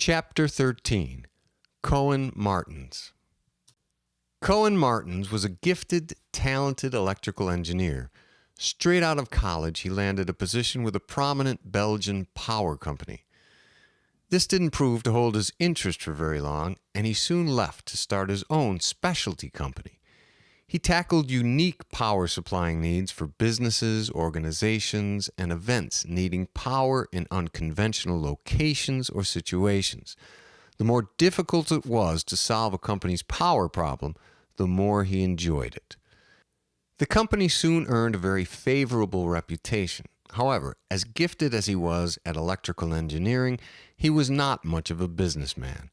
Chapter 13. Coen Martens. Coen Martens was a gifted, talented electrical engineer. Straight out of college, he landed a position with a prominent Belgian power company. This didn't prove to hold his interest for very long, and he soon left to start his own specialty company. He tackled unique power supplying needs for businesses, organizations, and events needing power in unconventional locations or situations. The more difficult it was to solve a company's power problem, the more he enjoyed it. The company soon earned a very favorable reputation. However, as gifted as he was at electrical engineering, he was not much of a businessman.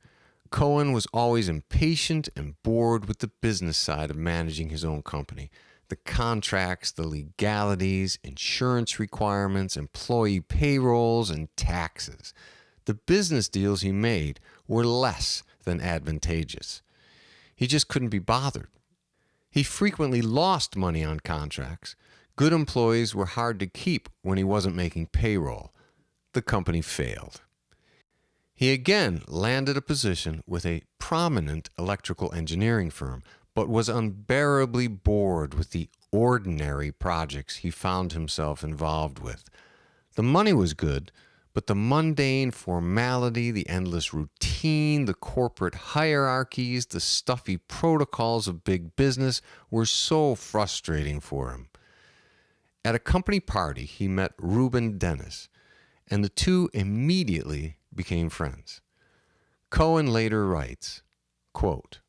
Coen was always impatient and bored with the business side of managing his own company. The contracts, the legalities, insurance requirements, employee payrolls, and taxes. The business deals he made were less than advantageous. He just couldn't be bothered. He frequently lost money on contracts. Good employees were hard to keep when he wasn't making payroll. The company failed. He again landed a position with a prominent electrical engineering firm, but was unbearably bored with the ordinary projects he found himself involved with. The money was good, but the mundane formality, the endless routine, the corporate hierarchies, the stuffy protocols of big business were so frustrating for him. At a company party, he met Ruben Dennis, and the two immediately became friends. Coen later writes, quote,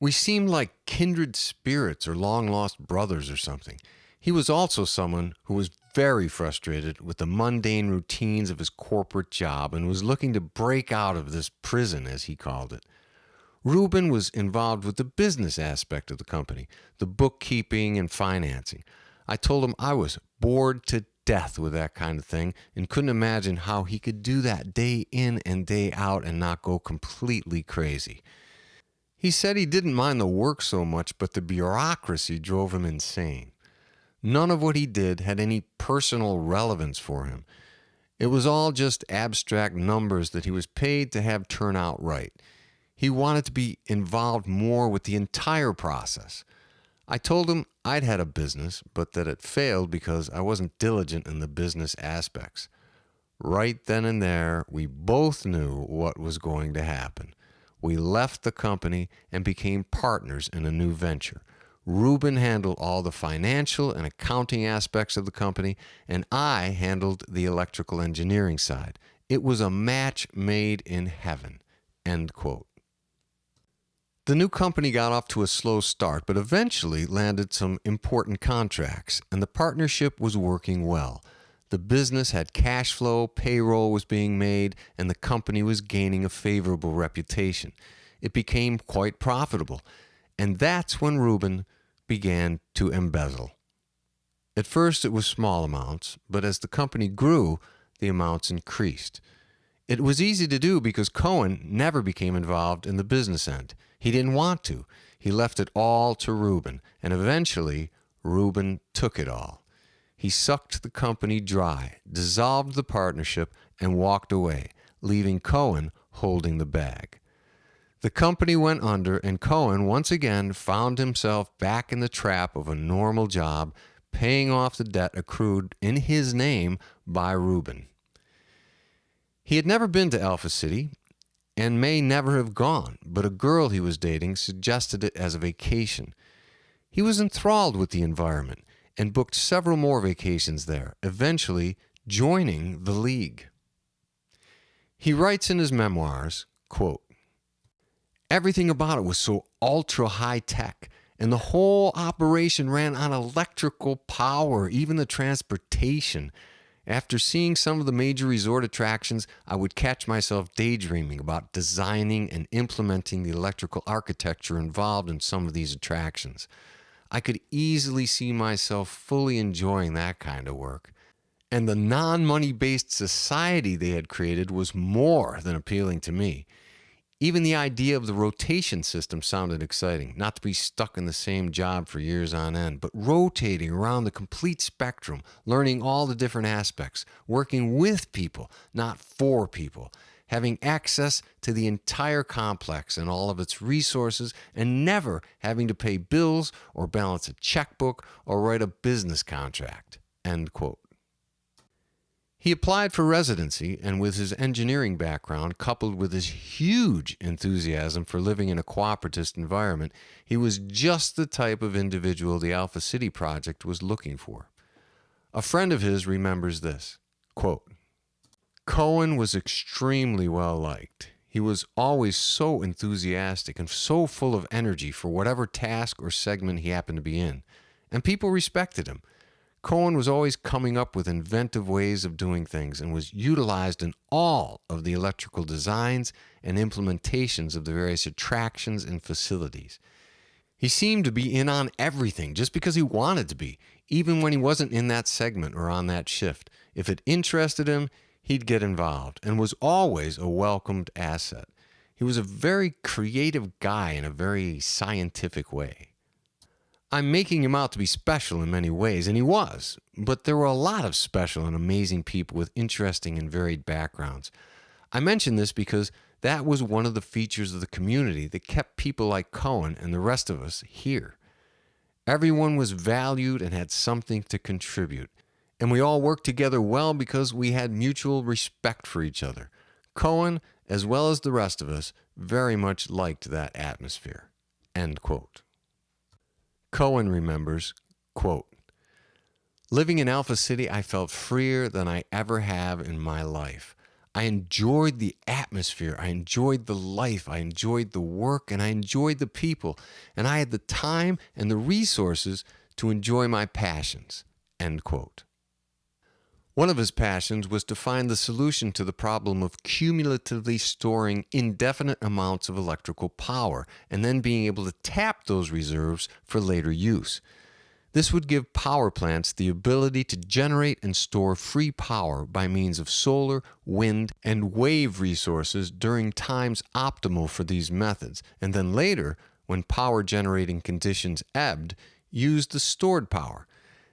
"We seemed like kindred spirits or long-lost brothers or something. He was also someone who was very frustrated with the mundane routines of his corporate job and was looking to break out of this prison, as he called it. Ruben was involved with the business aspect of the company, the bookkeeping and financing. I told him I was bored to death with that kind of thing and couldn't imagine how he could do that day in and day out and not go completely crazy. He said he didn't mind the work so much, but the bureaucracy drove him insane. None of what he did had any personal relevance for him. It was all just abstract numbers that he was paid to have turn out right. He wanted to be involved more with the entire process. I told him I'd had a business, but that it failed because I wasn't diligent in the business aspects. Right then and there, we both knew what was going to happen. We left the company and became partners in a new venture. Ruben handled all the financial and accounting aspects of the company, and I handled the electrical engineering side. It was a match made in heaven." End quote. The new company got off to a slow start, but eventually landed some important contracts, and the partnership was working well. The business had cash flow, payroll was being made, and the company was gaining a favorable reputation. It became quite profitable, and that's when Ruben began to embezzle. At first it was small amounts, but as the company grew, the amounts increased. It was easy to do because Coen never became involved in the business end. He didn't want to. He left it all to Ruben, and eventually Ruben took it all. He sucked the company dry, dissolved the partnership, and walked away, leaving Coen holding the bag. The company went under, and Coen once again found himself back in the trap of a normal job, paying off the debt accrued in his name by Ruben. He had never been to Alpha City and may never have gone, but a girl he was dating suggested it as a vacation. He was enthralled with the environment and booked several more vacations there, eventually joining the League. He writes in his memoirs, quote, "Everything about it was so ultra high tech, and the whole operation ran on electrical power, even the transportation. After seeing some of the major resort attractions, I would catch myself daydreaming about designing and implementing the electrical architecture involved in some of these attractions. I could easily see myself fully enjoying that kind of work. And the non-money-based society they had created was more than appealing to me. Even the idea of the rotation system sounded exciting, not to be stuck in the same job for years on end, but rotating around the complete spectrum, learning all the different aspects, working with people, not for people, having access to the entire complex and all of its resources, and never having to pay bills or balance a checkbook or write a business contract." End quote. He applied for residency, and with his engineering background coupled with his huge enthusiasm for living in a cooperativist environment, he was just the type of individual the Alpha City Project was looking for. A friend of his remembers this, quote, "Coen was extremely well liked. He was always so enthusiastic and so full of energy for whatever task or segment he happened to be in, and people respected him. Coen was always coming up with inventive ways of doing things and was utilized in all of the electrical designs and implementations of the various attractions and facilities. He seemed to be in on everything just because he wanted to be, even when he wasn't in that segment or on that shift. If it interested him, he'd get involved and was always a welcomed asset. He was a very creative guy in a very scientific way. I'm making him out to be special in many ways, and he was, but there were a lot of special and amazing people with interesting and varied backgrounds. I mention this because that was one of the features of the community that kept people like Coen and the rest of us here. Everyone was valued and had something to contribute, and we all worked together well because we had mutual respect for each other. Coen, as well as the rest of us, very much liked that atmosphere." End quote. Coen remembers, quote, "Living in Alpha City, I felt freer than I ever have in my life. I enjoyed the atmosphere, I enjoyed the life, I enjoyed the work, and I enjoyed the people, and I had the time and the resources to enjoy my passions." End quote. One of his passions was to find the solution to the problem of cumulatively storing indefinite amounts of electrical power and then being able to tap those reserves for later use. This would give power plants the ability to generate and store free power by means of solar, wind, and wave resources during times optimal for these methods, and then later, when power generating conditions ebbed, use the stored power.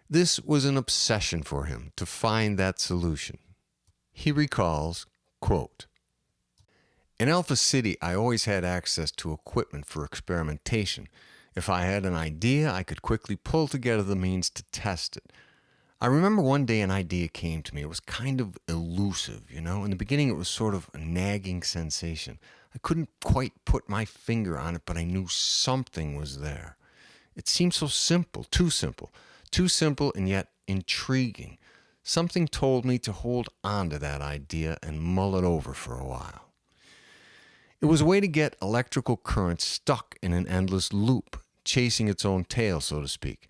This was an obsession for him to find that solution. He recalls, quote, "In Alpha City, I always had access to equipment for experimentation. If I had an idea, I could quickly pull together the means to test it. I remember one day an idea came to me. It was kind of elusive, In the beginning, it was sort of a nagging sensation. I couldn't quite put my finger on it, but I knew something was there. It seemed so simple, too simple and yet intriguing. Something told me to hold on to that idea and mull it over for a while. It was a way to get electrical current stuck in an endless loop, chasing its own tail, so to speak.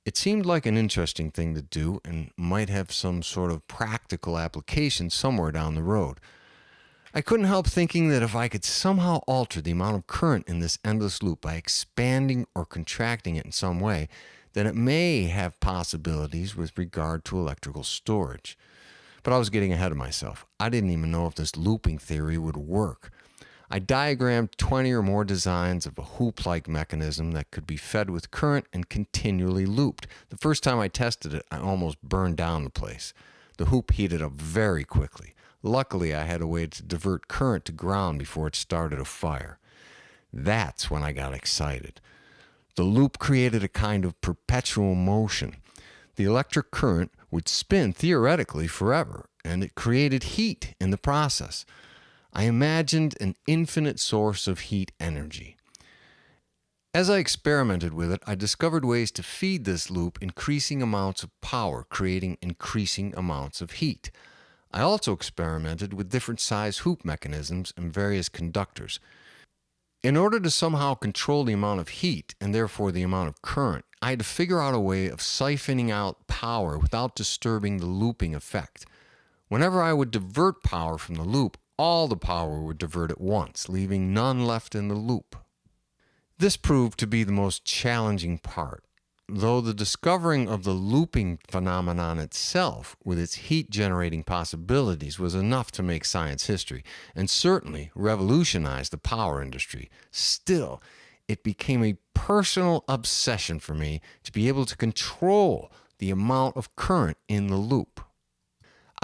It seemed like an interesting thing to do and might have some sort of practical application somewhere down the road. I couldn't help thinking that if I could somehow alter the amount of current in this endless loop by expanding or contracting it in some way, then it may have possibilities with regard to electrical storage. But I was getting ahead of myself. I didn't even know if this looping theory would work. I diagrammed 20 or more designs of a hoop-like mechanism that could be fed with current and continually looped. The first time I tested it, I almost burned down the place. The hoop heated up very quickly. Luckily, I had a way to divert current to ground before it started a fire. That's when I got excited. The loop created a kind of perpetual motion. The electric current would spin theoretically forever, and it created heat in the process. I imagined an infinite source of heat energy. As I experimented with it, I discovered ways to feed this loop increasing amounts of power, creating increasing amounts of heat. I also experimented with different size hoop mechanisms and various conductors. In order to somehow control the amount of heat, and therefore the amount of current, I had to figure out a way of siphoning out power without disturbing the looping effect. Whenever I would divert power from the loop, all the power would divert at once, leaving none left in the loop. This proved to be the most challenging part, though the discovering of the looping phenomenon itself, with its heat-generating possibilities, was enough to make science history, and certainly revolutionize the power industry. Still, it became a personal obsession for me to be able to control the amount of current in the loop.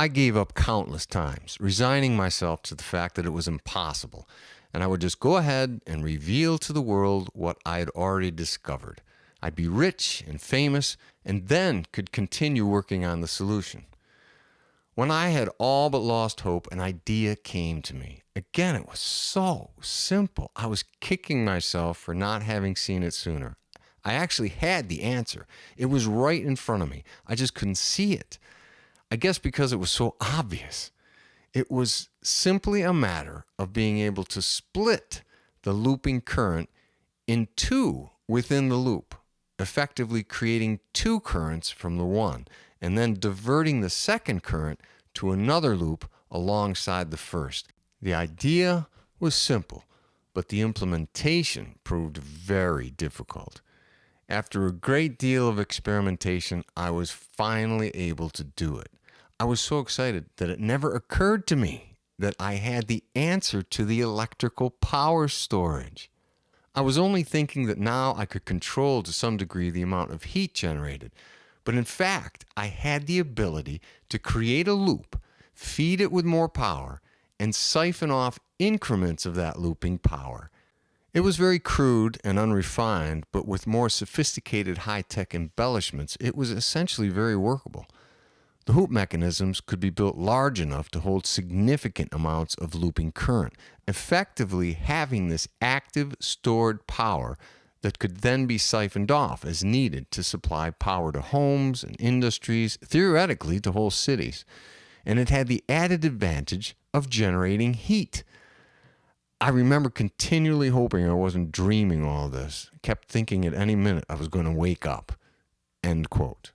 I gave up countless times, resigning myself to the fact that it was impossible, and I would just go ahead and reveal to the world what I had already discovered. I'd be rich and famous, and then could continue working on the solution. When I had all but lost hope, an idea came to me. Again, it was so simple. I was kicking myself for not having seen it sooner. I actually had the answer. It was right in front of me. I just couldn't see it. I guess because it was so obvious. It was simply a matter of being able to split the looping current in two within the loop, effectively creating two currents from the one, and then diverting the second current to another loop alongside the first. The idea was simple, but the implementation proved very difficult. After a great deal of experimentation, I was finally able to do it. I was so excited that it never occurred to me that I had the answer to the electrical power storage. I was only thinking that now I could control to some degree the amount of heat generated, but in fact, I had the ability to create a loop, feed it with more power, and siphon off increments of that looping power. It was very crude and unrefined, but with more sophisticated high-tech embellishments, it was essentially very workable. The hoop mechanisms could be built large enough to hold significant amounts of looping current, effectively having this active stored power that could then be siphoned off as needed to supply power to homes and industries, theoretically to whole cities. And it had the added advantage of generating heat. I remember continually hoping I wasn't dreaming all this. I kept thinking at any minute I was going to wake up. End quote.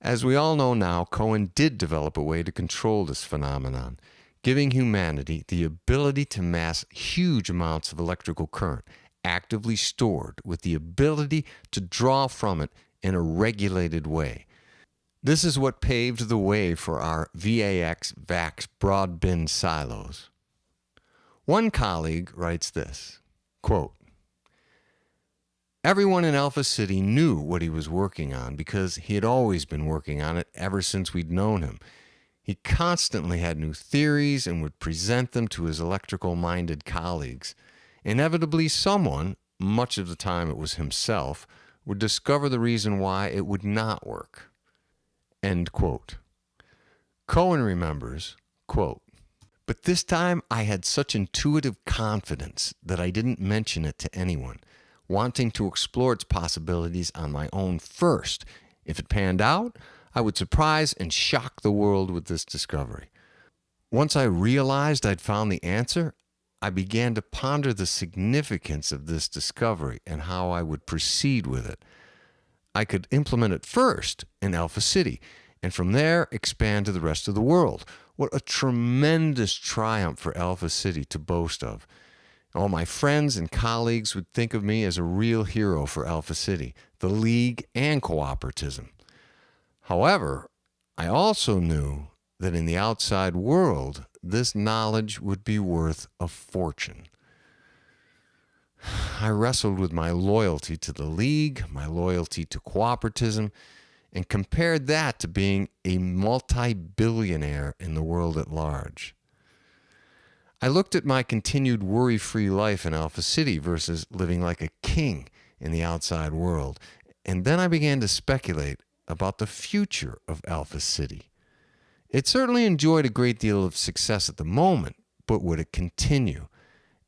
As we all know now, Coen did develop a way to control this phenomenon, giving humanity the ability to mass huge amounts of electrical current, actively stored, with the ability to draw from it in a regulated way. This is what paved the way for our VAX broad bin silos. One colleague writes this, quote, "Everyone in Alpha City knew what he was working on because he had always been working on it ever since we'd known him. He constantly had new theories and would present them to his electrical-minded colleagues. Inevitably, someone, much of the time it was himself, would discover the reason why it would not work." End quote. Coen remembers, quote, "But this time I had such intuitive confidence that I didn't mention it to anyone, wanting to explore its possibilities on my own first. If it panned out, I would surprise and shock the world with this discovery. Once I realized I'd found the answer, I began to ponder the significance of this discovery and how I would proceed with it. I could implement it first in Alpha City, and from there expand to the rest of the world. What a tremendous triumph for Alpha City to boast of. All my friends and colleagues would think of me as a real hero for Alpha City, the League, and cooperatism. However, I also knew that in the outside world, this knowledge would be worth a fortune. I wrestled with my loyalty to the League, my loyalty to cooperatism, and compared that to being a multi-billionaire in the world at large. I looked at my continued worry-free life in Alpha City versus living like a king in the outside world, and then I began to speculate about the future of Alpha City. It certainly enjoyed a great deal of success at the moment, but would it continue?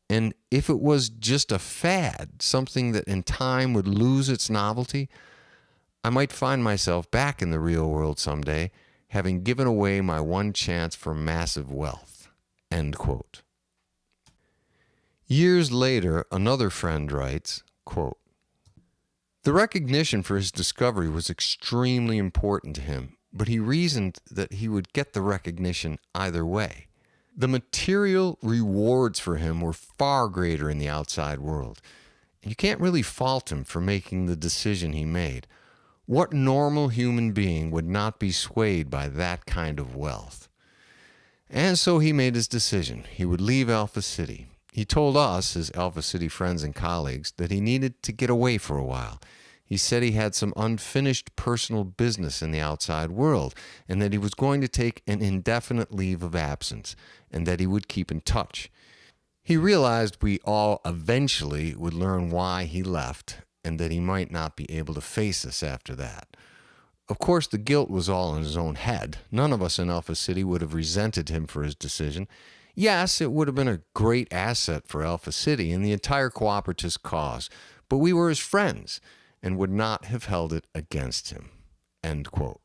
And if it was just a fad, something that in time would lose its novelty, I might find myself back in the real world someday, having given away my one chance for massive wealth." End quote. Years later, another friend writes, quote, "The recognition for his discovery was extremely important to him, but he reasoned that he would get the recognition either way. The material rewards for him were far greater in the outside world. You can't really fault him for making the decision he made. What normal human being would not be swayed by that kind of wealth? And so he made his decision. He would leave Alpha City. He told us, his Alpha City friends and colleagues, that he needed to get away for a while. He said he had some unfinished personal business in the outside world and that he was going to take an indefinite leave of absence and that he would keep in touch. He realized we all eventually would learn why he left and that he might not be able to face us after that. Of course, the guilt was all in his own head. None of us in Alpha City would have resented him for his decision. Yes, it would have been a great asset for Alpha City and the entire cooperatist cause, but we were his friends and would not have held it against him. End quote.